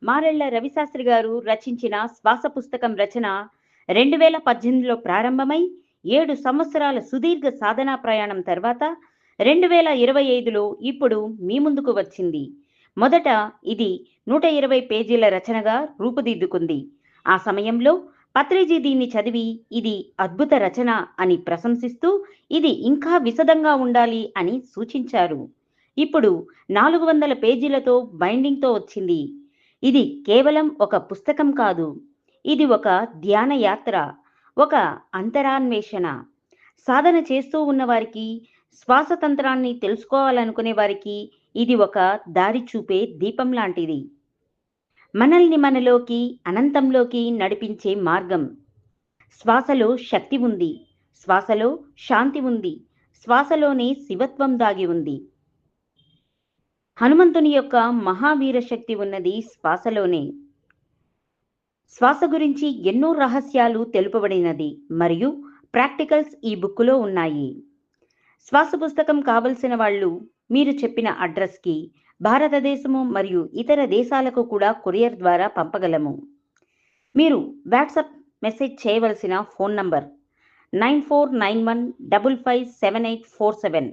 మారెళ్ల రవిశాస్త్రి గారు రచించిన శ్వాస పుస్తకం రచన 2018లో ప్రారంభమై 7 సంవత్సరాల సుదీర్ఘ సాధనా ప్రయాణం తర్వాత 2025లో ఇప్పుడు మీ ముందుకు వచ్చింది. మొదట ఇది 120 పేజీల రచనగా రూపుదిద్దుకుంది. ఆ సమయంలో పత్రిజీ దీన్ని చదివి ఇది అద్భుత రచన అని ప్రశంసిస్తూ ఇది ఇంకా విశదంగా ఉండాలి అని సూచించారు. ఇప్పుడు 400 పేజీలతో బైండింగ్‌తో వచ్చింది. ఇది కేవలం ఒక పుస్తకం కాదు. ఇది ఒక ధ్యాన యాత్ర, ఒక అంతరాన్వేషణ. సాధన చేస్తూ ఉన్నవారికి, శ్వాసతంత్రాన్ని తెలుసుకోవాలనుకునే వారికి ఇది ఒక దారి చూపే దీపం లాంటిది. మనల్ని మనలోకి, అనంతంలోకి నడిపించే మార్గం. శ్వాసలో శక్తి ఉంది. శ్వాసలో శాంతి ఉంది. శ్వాసలోనే శివత్వం దాగి ఉంది. హనుమంతుని యొక్క మహావీర శక్తి ఉన్నది శ్వాసలోనే. శ్వాస గురించి ఎన్నో రహస్యాలు తెలుపబడినది మరియు ప్రాక్టికల్స్ ఈ బుక్కులో ఉన్నాయి. శ్వాస పుస్తకం కావలసిన వాళ్ళు మీరు చెప్పిన అడ్రస్కి భారతదేశము మరియు ఇతర దేశాలకు కూడా కొరియర్ ద్వారా పంపగలము. మీరు వాట్సాప్ మెసేజ్ చేయవలసిన ఫోన్ నంబర్ 9491557847.